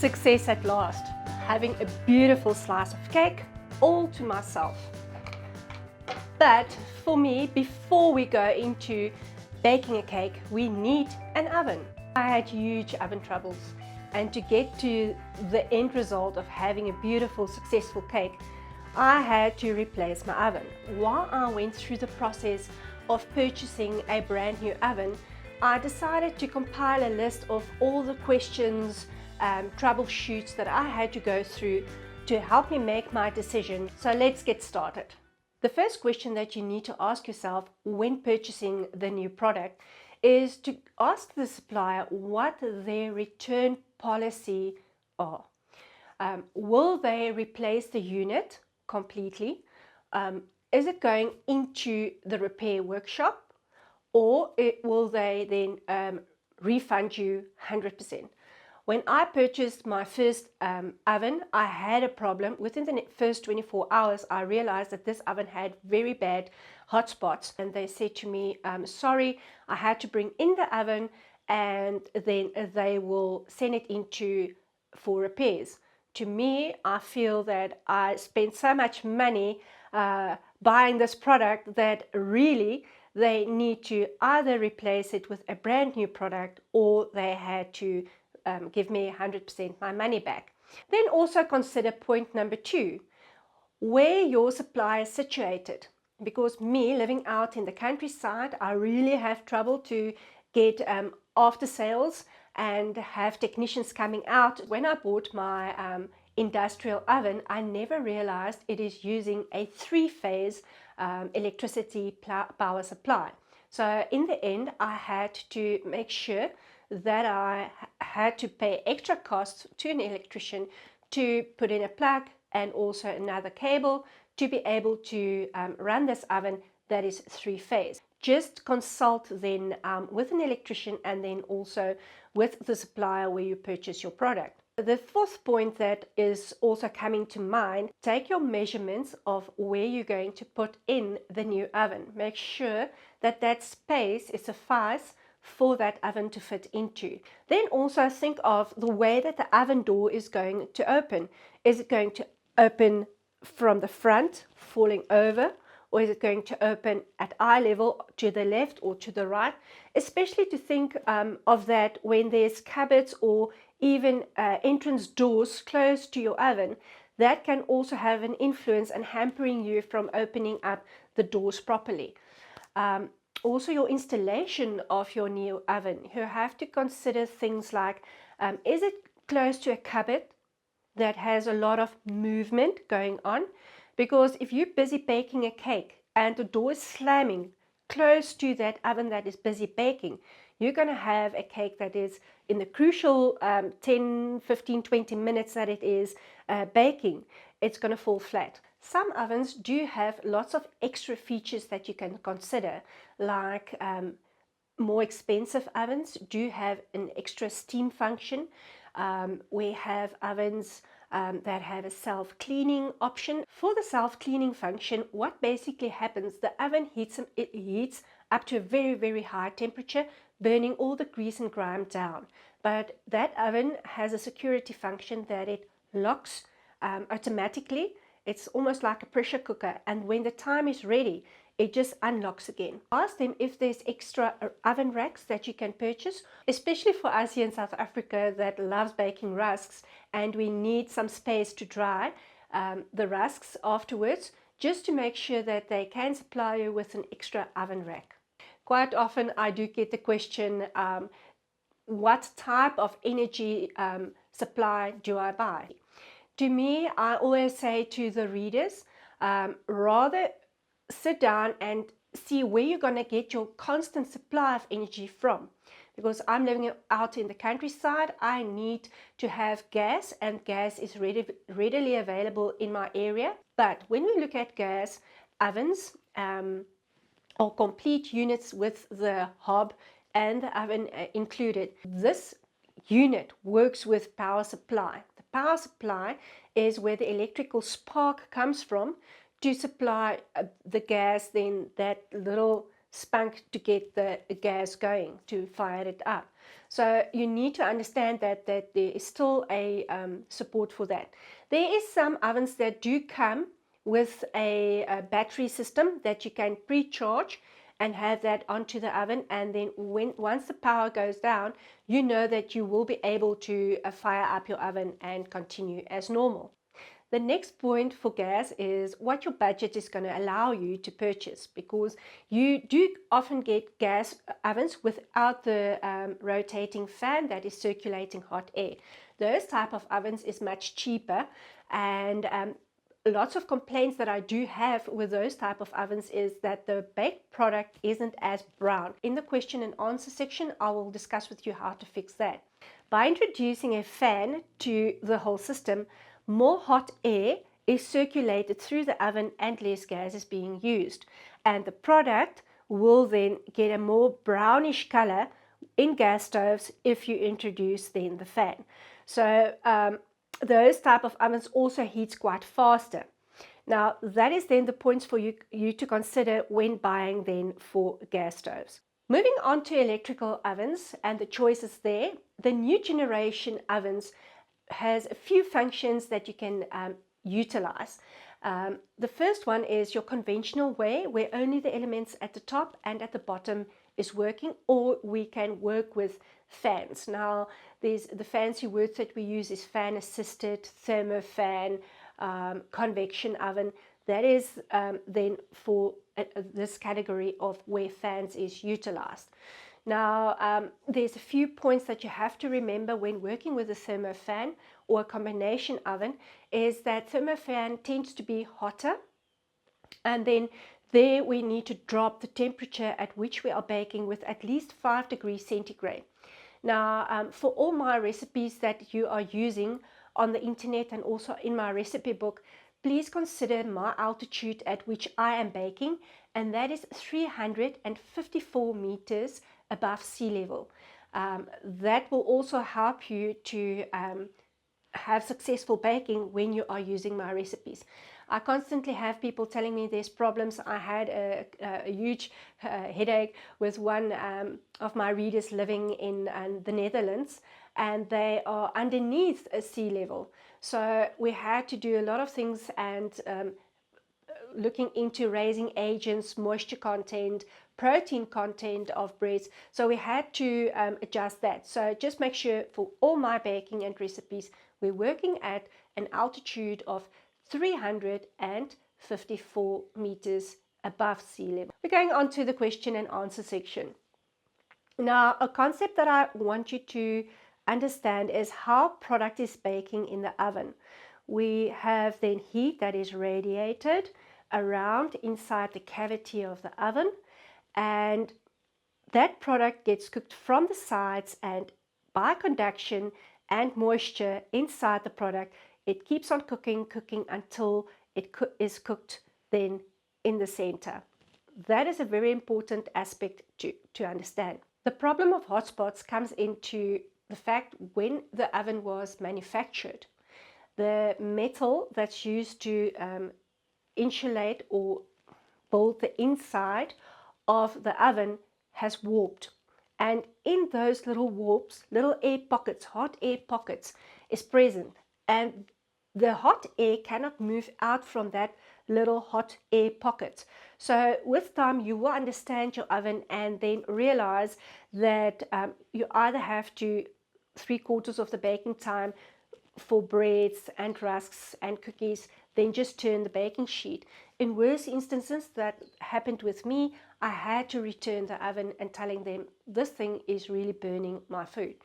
Success at last, having a beautiful slice of cake all to myself. But for me, before we go into baking a cake, we need an oven. I had huge oven troubles, and to get to the end result of having a beautiful, successful cake, I had to replace my oven. While I went through the process of purchasing a brand new oven, I decided to compile a list of all the questions, troubleshoots that I had to go through to help me make my decision. So let's get started. The first question that you need to ask yourself when purchasing the new product is to ask the supplier what their return policy are. Will they replace the unit completely? Is it going into the repair workshop, or will they then refund you 100%? When I purchased my first oven, I had a problem. Within the first 24 hours, I realized that this oven had very bad hot spots, and they said to me, sorry, I had to bring in the oven and then they will send it into for repairs. To me, I feel that I spent so much money buying this product that really they need to either replace it with a brand new product, or they had to give me 100% my money back. Then also consider point number 2, where your supplier is situated. Because me, living out in the countryside, I really have trouble to get after sales and have technicians coming out. When I bought my industrial oven, I never realized it is using a 3-phase electricity power supply. So in the end, I had to make sure that I had to pay extra costs to an electrician to put in a plug and also another cable to be able to run this oven that is 3-phase. Just consult then with an electrician and then also with the supplier where you purchase your product. The fourth point that is also coming to mind, take your measurements of where you're going to put in the new oven. Make sure that that space is suffice for that oven to fit into. Then also think of the way that the oven door is going to open. Is it going to open from the front, falling over, or is it going to open at eye level to the left or to the right? Especially to think of that when there's cupboards or even entrance doors close to your oven. That can also have an influence and hampering you from opening up the doors properly. Also, your installation of your new oven, you have to consider things like, is it close to a cupboard that has a lot of movement going on? Because if you're busy baking a cake and the door is slamming close to that oven that is busy baking, you're going to have a cake that is in the crucial 10, 15, 20 minutes that it is baking, it's going to fall flat. Some ovens do have lots of extra features that you can consider, like more expensive ovens do have an extra steam function. We have ovens that have a self-cleaning option. For the self-cleaning function, what basically happens, the oven heats up to a very, very high temperature, burning all the grease and grime down. But that oven has a security function that it locks automatically. It's almost like a pressure cooker, and when the time is ready, it just unlocks again. Ask them if there's extra oven racks that you can purchase, especially for us here in South Africa that loves baking rusks and we need some space to dry the rusks afterwards, just to make sure that they can supply you with an extra oven rack. Quite often I do get the question, what type of energy supply do I buy? To me, I always say to the readers, rather sit down and see where you're going to get your constant supply of energy from. Because I'm living out in the countryside, I need to have gas, and gas is readily available in my area. But when we look at gas ovens, or complete units with the hob and the oven included, this unit works with power supply. The power supply is where the electrical spark comes from to supply the gas, then that little spunk to get the gas going, to fire it up. So you need to understand that there is still a support for that. There is some ovens that do come with a battery system that you can pre-charge and have that onto the oven, and then once the power goes down, you know that you will be able to fire up your oven and continue as normal. The next point for gas is what your budget is going to allow you to purchase, because you do often get gas ovens without the rotating fan that is circulating hot air. Those type of ovens is much cheaper, and lots of complaints that I do have with those type of ovens is that the baked product isn't as brown. In the question and answer section, I will discuss with you how to fix that. By introducing a fan to the whole system, more hot air is circulated through the oven and less gas is being used, and the product will then get a more brownish color in gas stoves if you introduce then the fan. So those type of ovens also heats quite faster. Now that is then the points for you to consider when buying then for gas stoves. Moving on to electrical ovens and the choices there, the new generation ovens has a few functions that you can utilize. The first one is your conventional way, where only the elements at the top and at the bottom is working, or we can work with fans. Now there's the fancy words that we use is fan assisted, thermo fan, convection oven. That is then for this category of where fans is utilized. Now, there's a few points that you have to remember when working with a thermofan or a combination oven, is that thermofan tends to be hotter, and then there we need to drop the temperature at which we are baking with at least 5 degrees centigrade. Now, for all my recipes that you are using on the internet and also in my recipe book, please consider my altitude at which I am baking, and that is 354 meters above sea level. That will also help you to have successful baking when you are using my recipes. I constantly have people telling me there's problems. I had a huge headache with one of my readers living in the Netherlands, and they are underneath sea level. So we had to do a lot of things, and looking into raising agents, moisture content, protein content of breads. So we had to adjust that. So just make sure for all my baking and recipes, we're working at an altitude of 354 meters above sea level. We're going on to the question and answer section. Now, a concept that I want you to understand is how product is baking in the oven. We have then heat that is radiated around inside the cavity of the oven, and that product gets cooked from the sides, and by conduction and moisture inside the product, it keeps on cooking until it is cooked then in the center. That is a very important aspect to understand. The problem of hotspots comes into the fact when the oven was manufactured. The metal that's used to insulate or build the inside of the oven has warped, and in those little warps, little air pockets, hot air pockets is present, and the hot air cannot move out from that little hot air pocket. So with time you will understand your oven and then realize that you either have to 3/4 of the baking time for breads and rusks and cookies, then just turn the baking sheet. In worse instances that happened with me, I had to return the oven and telling them this thing is really burning my food.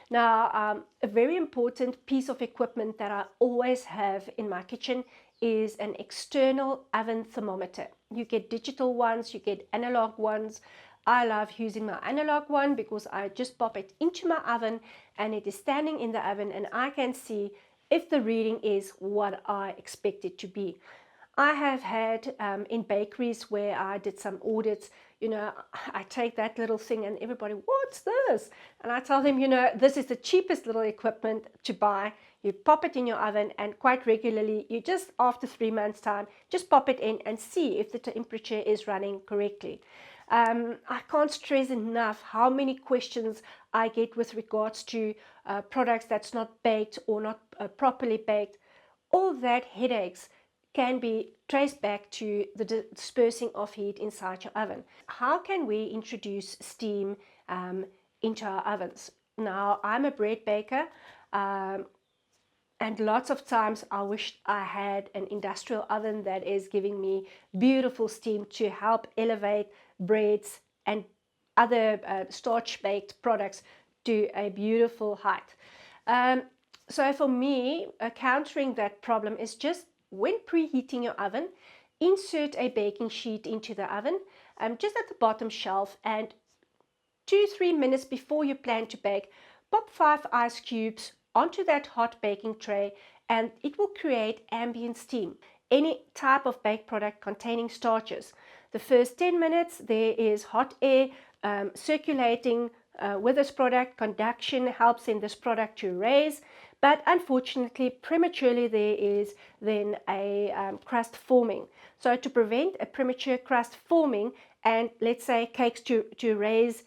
Now, a very important piece of equipment that I always have in my kitchen is an external oven thermometer. You get digital ones, you get analog ones. I love using my analog one because I just pop it into my oven and it is standing in the oven, and I can see if the reading is what I expect it to be. I have had in bakeries where I did some audits, you know, I take that little thing and everybody, what's this? And I tell them, you know, this is the cheapest little equipment to buy. You pop it in your oven, and quite regularly, you just after 3 months time, just pop it in and see if the temperature is running correctly. I can't stress enough how many questions I get with regards to products that's not baked or not properly baked. All that headaches can be traced back to the dispersing of heat inside your oven. How can we introduce steam into our ovens? Now, I'm a bread baker, and lots of times I wish I had an industrial oven that is giving me beautiful steam to help elevate breads and other starch baked products to a beautiful height. So for me, countering that problem is just when preheating your oven, insert a baking sheet into the oven, just at the bottom shelf, and 2-3 minutes before you plan to bake, pop 5 ice cubes onto that hot baking tray, and it will create ambient steam. Any type of baked product containing starches. The first 10 minutes there is hot air circulating with this product. Conduction helps in this product to raise, but unfortunately prematurely there is then a crust forming. So to prevent a premature crust forming, and let's say cakes to raise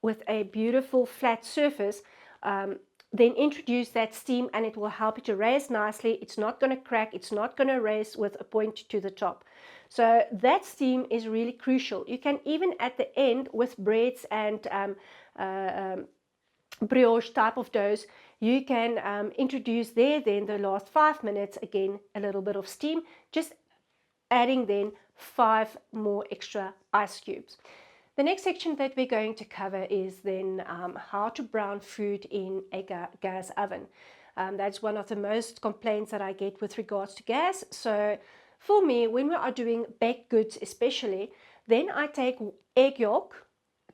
with a beautiful flat surface, then introduce that steam and it will help it to raise nicely. It's not going to crack, it's not going to raise with a point to the top. So that steam is really crucial. You can even at the end with breads and brioche type of doughs, you can introduce there then the last 5 minutes again a little bit of steam, just adding then 5 more extra ice cubes. The next section that we're going to cover is then how to brown food in a gas oven. That's one of the most complaints that I get with regards to gas. So for me, when we are doing baked goods especially, then I take egg yolk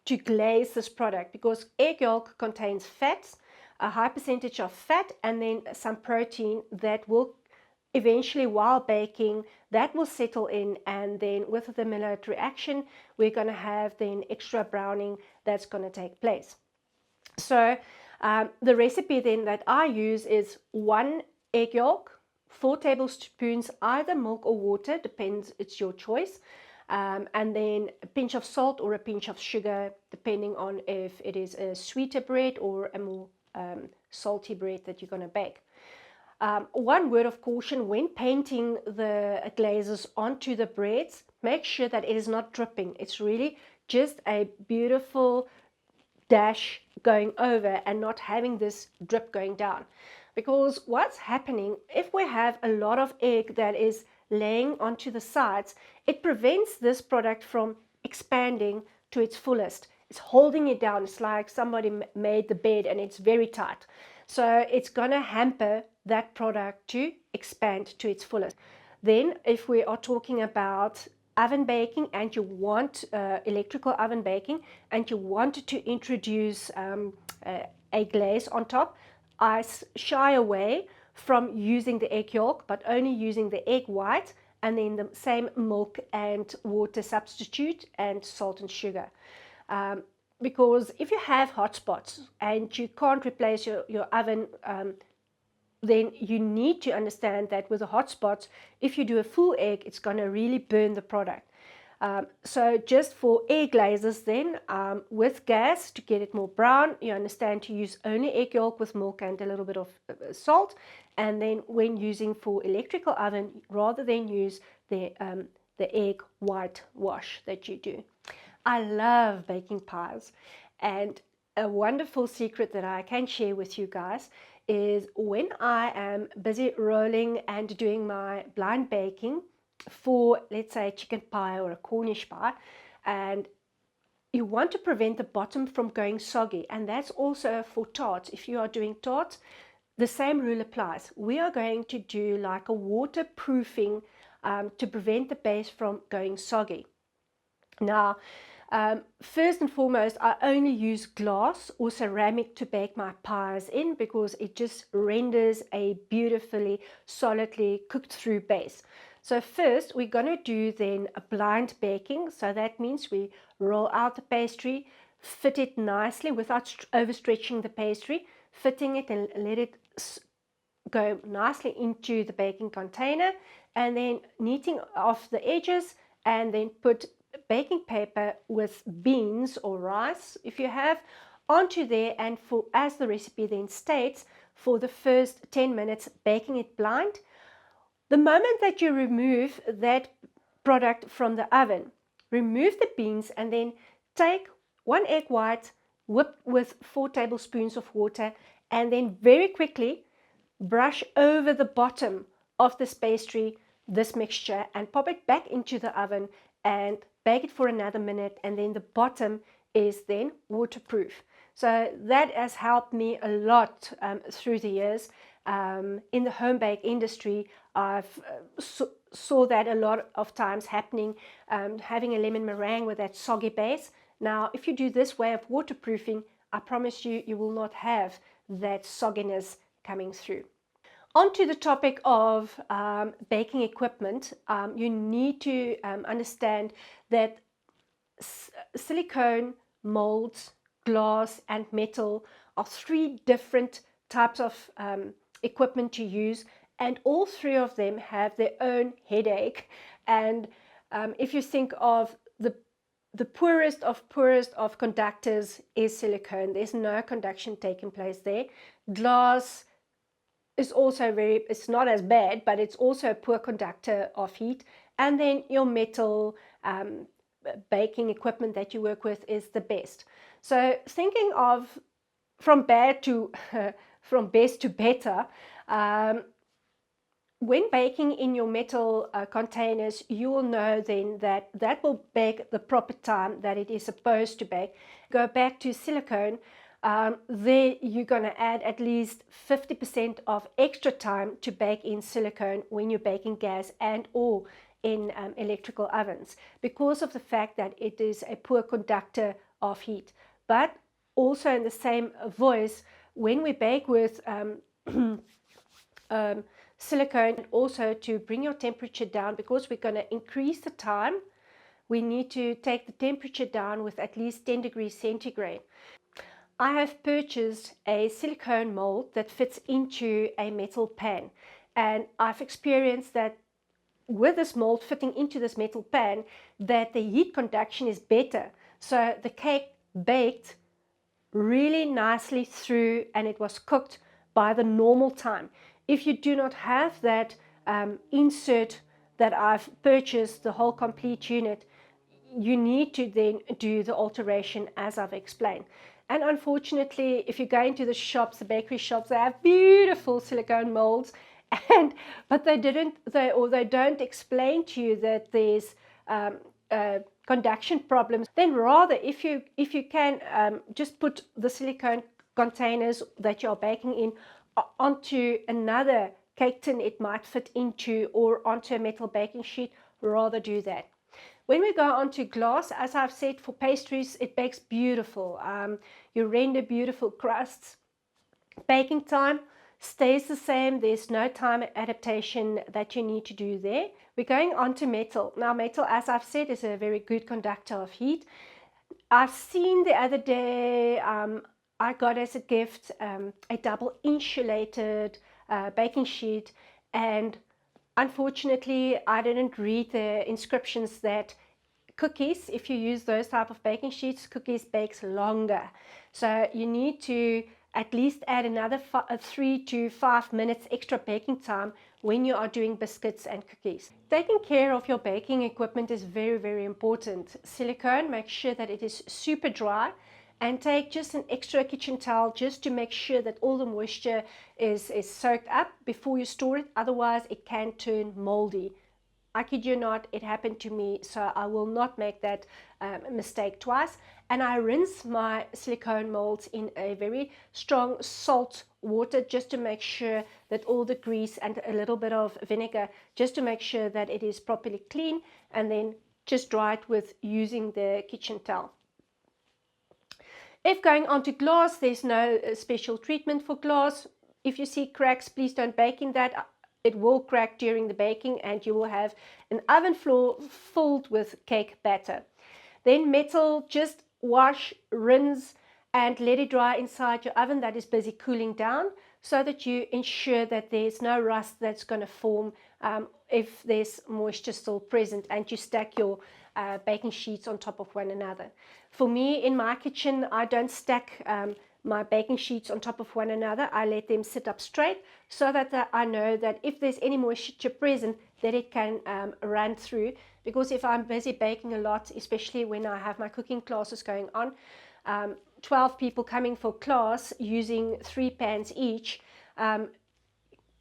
to glaze this product, because egg yolk contains fats, a high percentage of fat, and then some protein that will eventually, while baking, that will settle in, and then with the Maillard reaction, we're going to have then extra browning that's going to take place. So the recipe then that I use is 1 egg yolk, 4 tablespoons either milk or water, depends, it's your choice, and then a pinch of salt or a pinch of sugar, depending on if it is a sweeter bread or a more salty bread that you're going to bake. One word of caution: when painting the glazes onto the breads, make sure that it is not dripping. It's really just a beautiful dash going over and not having this drip going down. Because what's happening, if we have a lot of egg that is laying onto the sides, it prevents this product from expanding to its fullest. It's holding it down. It's like somebody made the bed and it's very tight. So it's going to hamper that product to expand to its fullest. Then if we are talking about oven baking and you want electrical oven baking and you want to introduce a glaze on top, I shy away from using the egg yolk, but only using the egg white, and then the same milk and water substitute and salt and sugar. Because if you have hot spots and you can't replace your oven, then you need to understand that with the hot spots, if you do a full egg, it's going to really burn the product. So just for air glazes then, with gas, to get it more brown, you understand to use only egg yolk with milk and a little bit of salt. And then when using for electrical oven, rather than use the egg white wash that you do. I love baking pies, and a wonderful secret that I can share with you guys is when I am busy rolling and doing my blind baking for, let's say, a chicken pie or a Cornish pie, and you want to prevent the bottom from going soggy, and that's also for tarts. If you are doing tarts, the same rule applies. We are going to do like a waterproofing to prevent the base from going soggy. Now, first and foremost, I only use glass or ceramic to bake my pies in, because it just renders a beautifully solidly cooked through base. So first we're going to do then a blind baking. So that means we roll out the pastry, fit it nicely without overstretching the pastry, fitting it and let it go nicely into the baking container, and then kneading off the edges, and then put baking paper with beans or rice, if you have, onto there, and for, as the recipe then states, for the first 10 minutes baking it blind. The moment that you remove that product from the oven, remove the beans and then take 1 egg white, whip with 4 tablespoons of water, and then very quickly brush over the bottom of this pastry, this mixture, and pop it back into the oven and bake it for another minute, and then the bottom is then waterproof. So that has helped me a lot through the years. In the home bake industry, I've saw that a lot of times happening, having a lemon meringue with that soggy base. Now, if you do this way of waterproofing, I promise you, you will not have that sogginess coming through. On to the topic of baking equipment, you need to understand that silicone, molds, glass and metal are 3 different types of equipment to use, and all 3 of them have their own headache. And if you think of the poorest of conductors is silicone. There's no conduction taking place there. Glass is also it's not as bad, but it's also a poor conductor of heat. And then your metal baking equipment that you work with is the best. So thinking of from bad to from best to better, when baking in your metal containers, you will know then that that will bake the proper time that it is supposed to bake. Go back to silicone, there you're going to add at least 50% of extra time to bake in silicone when you're baking gas and or in electrical ovens, because of the fact that it is a poor conductor of heat. But also in the same voice, when we bake with silicone, also to bring your temperature down, because we're going to increase the time, we need to take the temperature down with at least 10 degrees centigrade. I have purchased a silicone mold that fits into a metal pan, and I've experienced that with this mold fitting into this metal pan, that the heat conduction is better. So the cake baked really nicely through, and it was cooked by the normal time. If you do not have that insert that I've purchased, the whole complete unit, you need to then do the alteration as I've explained. And unfortunately, if you go into the shops, the bakery shops, they have beautiful silicone molds, but they don't explain to you that there's conduction problems. Then rather, if you can just put the silicone containers that you're baking in onto another cake tin it might fit into, or onto a metal baking sheet, rather do that. When we go on to glass, as I've said, for pastries, it bakes beautiful. You render beautiful crusts. Baking time stays the same. There's no time adaptation that you need to do there. We're going on to metal. Now, metal, as I've said, is a very good conductor of heat. I've seen the other day, I got as a gift a double insulated baking sheet, and unfortunately, I didn't read the inscriptions that cookies, if you use those type of baking sheets, cookies bakes longer. So you need to at least add another 3 to 5 minutes extra baking time when you are doing biscuits and cookies. Taking care of your baking equipment is very, very important. Silicone, make sure that it is super dry, and take just an extra kitchen towel just to make sure that all the moisture is soaked up before you store it. Otherwise, it can turn moldy. I kid you not, it happened to me, so I will not make that mistake twice. And I rinse my silicone molds in a very strong salt water just to make sure that all the grease, and a little bit of vinegar just to make sure that it is properly clean, and then just dry it with using the kitchen towel. If going on to glass, there's no special treatment for glass. If you see cracks, please don't bake in that. It will crack during the baking, and you will have an oven floor filled with cake batter. Then metal, just wash, rinse, and let it dry inside your oven that is busy cooling down, so that you ensure that there's no rust that's going to form if there's moisture still present, and you stack your baking sheets on top of one another. For me, in my kitchen, I don't stack my baking sheets on top of one another. I let them sit up straight so that I know that if there's any moisture present, that it can run through. Because if I'm busy baking a lot, especially when I have my cooking classes going on, 12 people coming for class using 3 pans each,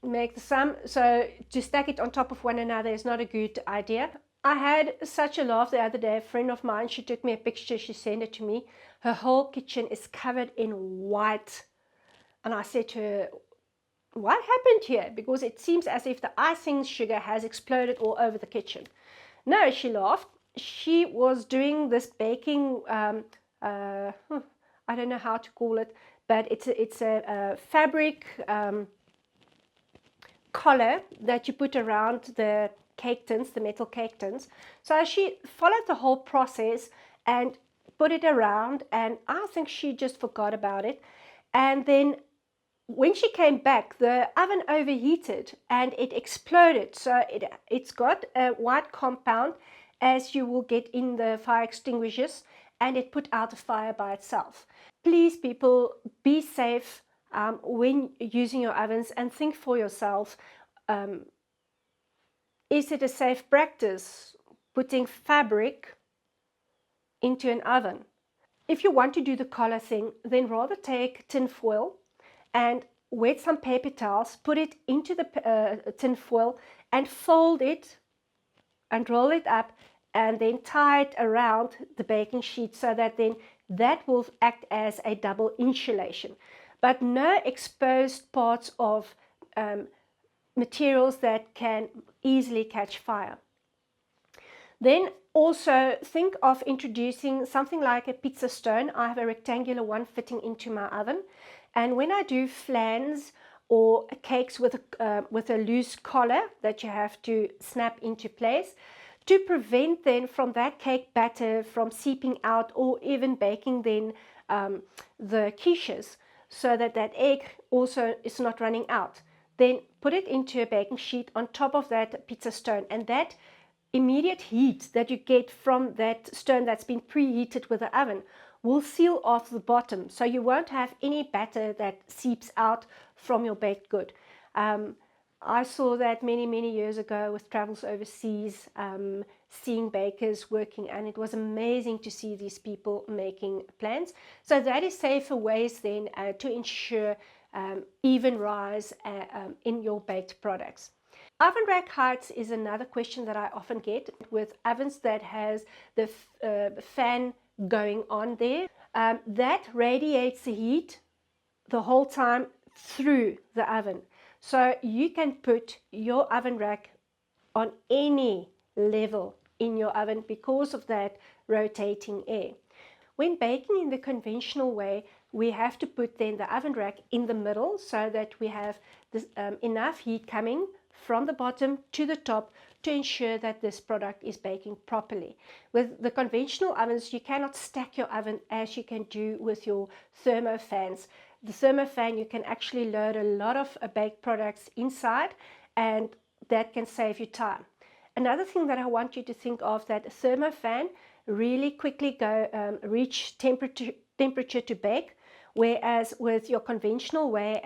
make the sum. So to stack it on top of one another is not a good idea. I had such a laugh the other day. A friend of mine, she took me a picture, she sent it to me. Her whole kitchen is covered in white. And I said to her, what happened here? Because it seems as if the icing sugar has exploded all over the kitchen. No, she laughed. She was doing this baking, I don't know how to call it, but it's a fabric collar that you put around the cake tins, the metal cake tins. So she followed the whole process and put it around, and I think she just forgot about it. And then when she came back, the oven overheated and it exploded. So it's got a white compound, as you will get in the fire extinguishers, and it put out the fire by itself. Please, people, be safe when using your ovens, and think for yourself, is it a safe practice putting fabric into an oven? If you want to do the collar thing, then rather take tin foil and wet some paper towels, put it into the tin foil and fold it and roll it up, and then tie it around the baking sheet so that then that will act as a double insulation. But no exposed parts of materials that can easily catch fire. Then also think of introducing something like a pizza stone. I have a rectangular one fitting into my oven, and when I do flans or cakes with a loose collar that you have to snap into place, to prevent then from that cake batter from seeping out, or even baking then the quiches, so that that egg also is not running out. Then put it into a baking sheet on top of that pizza stone, and that immediate heat that you get from that stone that's been preheated with the oven will seal off the bottom, so you won't have any batter that seeps out from your baked good. I saw that many years ago with travels overseas, seeing bakers working, and it was amazing to see these people making plans. So that is safer ways then to ensure even rise in your baked products. Oven rack heights is another question that I often get with ovens that has the fan going on there. That radiates the heat the whole time through the oven. So you can put your oven rack on any level in your oven because of that rotating air. When baking in the conventional way, we have to put then the oven rack in the middle so that we have this, enough heat coming from the bottom to the top to ensure that this product is baking properly. With the conventional ovens, you cannot stack your oven as you can do with your thermo fans. The thermo fan, you can actually load a lot of baked products inside, and that can save you time. Another thing that I want you to think of, that a thermo fan really quickly reach temperature to bake, whereas with your conventional way,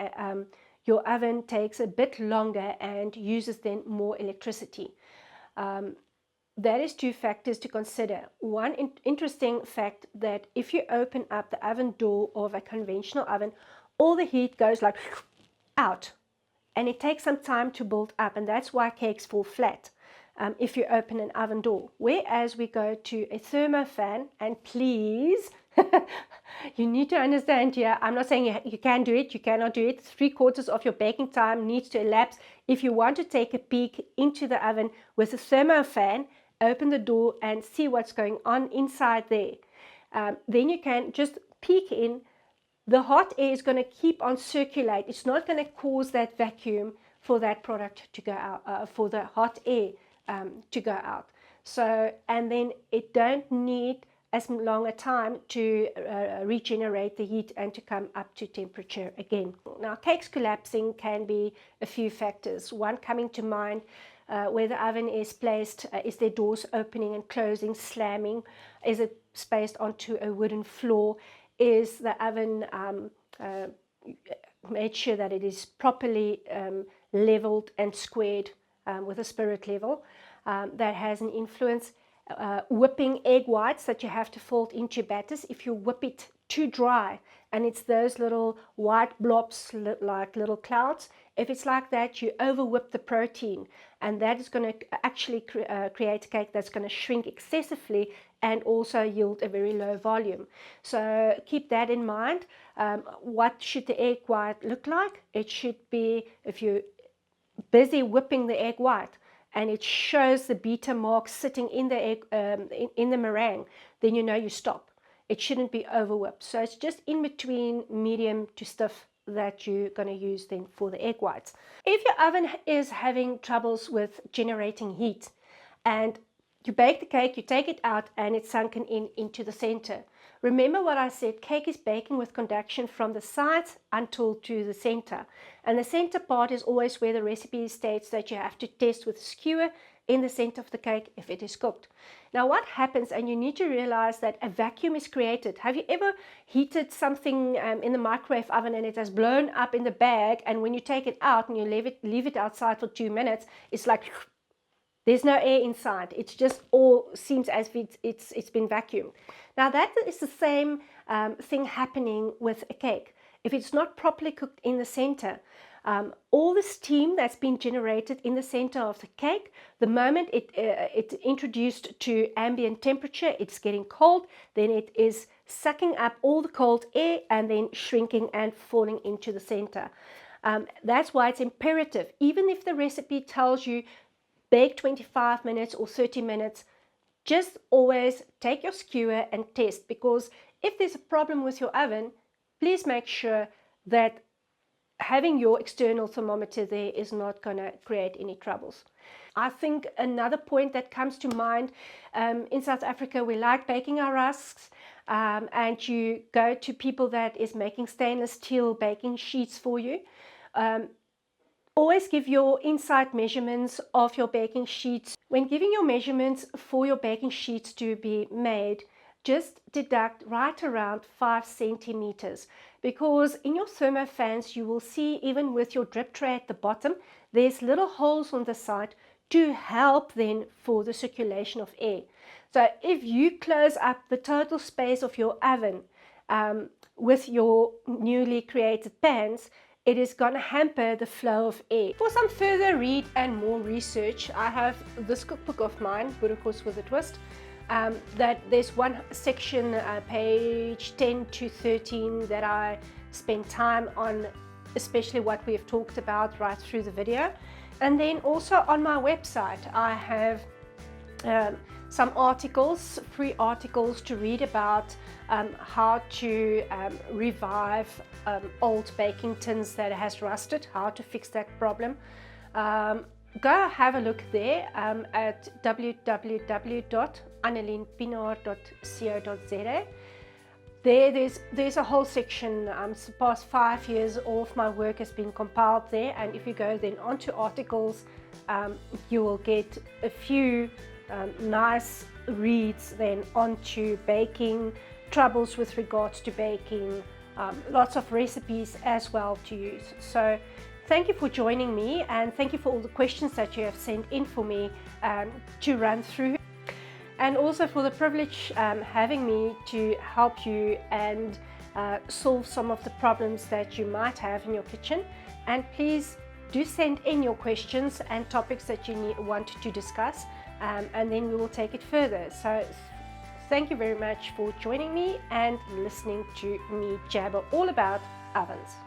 your oven takes a bit longer and uses then more electricity. That is two factors to consider. One interesting fact, that if you open up the oven door of a conventional oven, all the heat goes like out, and it takes some time to build up, and that's why cakes fall flat if you open an oven door. Whereas we go to a thermo fan, and please, you need to understand here, I'm not saying you can do it, you cannot do it. 3/4 of your baking time needs to elapse. If you want to take a peek into the oven with a thermo fan, open the door and see what's going on inside there. Then you can just peek in. The hot air is going to keep on circulate. It's not going to cause that vacuum for that product to go out, for the hot air to go out. So, and then it don't need as long a time to regenerate the heat and to come up to temperature again. Now, cakes collapsing can be a few factors. One coming to mind, where the oven is placed, is there doors opening and closing, slamming? Is it spaced onto a wooden floor? Is the oven made sure that it is properly leveled and squared with a spirit level? That has an influence. Whipping egg whites that you have to fold into batters. If you whip it too dry and it's those little white blobs like little clouds, if it's like that, you over whip the protein, and that is going to actually create a cake that's going to shrink excessively and also yield a very low volume. So keep that in mind. What should the egg white look like? It should be, if you're busy whipping the egg white and it shows the beta mark sitting in the egg, in the meringue, then you know you stop. It shouldn't be over whipped. So it's just in between medium to stiff that you're going to use then for the egg whites. If your oven is having troubles with generating heat and you bake the cake, you take it out and it's sunken into the center. Remember what I said, cake is baking with convection from the sides until to the center. And the center part is always where the recipe states that you have to test with a skewer in the center of the cake if it is cooked. Now what happens, and you need to realize that a vacuum is created. Have you ever heated something in the microwave oven and it has blown up in the bag, and when you take it out and you leave it outside for 2 minutes, it's like there's no air inside. It's just all seems as if it's been vacuumed. Now that is the same thing happening with a cake. If it's not properly cooked in the center, all the steam that's been generated in the center of the cake, the moment it's introduced to ambient temperature, it's getting cold, then it is sucking up all the cold air and then shrinking and falling into the center. That's why it's imperative, even if the recipe tells you bake 25 minutes or 30 minutes, just always take your skewer and test, because if there's a problem with your oven, please make sure that having your external thermometer there is not going to create any troubles. I think another point that comes to mind, in South Africa we like baking our rusks, and you go to people that is making stainless steel baking sheets for you. Always give your inside measurements of your baking sheets. When giving your measurements for your baking sheets to be made, just deduct right around 5 centimeters, because in your thermo fans you will see, even with your drip tray at the bottom, there's little holes on the side to help then for the circulation of air. So if you close up the total space of your oven with your newly created pans, it is going to hamper the flow of air. For some further read and more research, I have this cookbook of mine, Boerekoos with a Twist, that there's one section, page 10 to 13, that I spend time on, especially what we have talked about right through the video. And then also on my website, I have some articles, free articles to read about how to revive old baking tins that has rusted, how to fix that problem. Go have a look there at www.annelinepinaar.co.za. There's a whole section. The past 5 years of my work has been compiled there, and if you go then onto articles, you will get a few nice reads then onto baking, troubles with regards to baking, lots of recipes as well to use. So thank you for joining me, and thank you for all the questions that you have sent in for me to run through, and also for the privilege having me to help you and solve some of the problems that you might have in your kitchen. And please do send in your questions and topics that you want to discuss, and then we will take it further. So thank you very much for joining me and listening to me jabber all about ovens.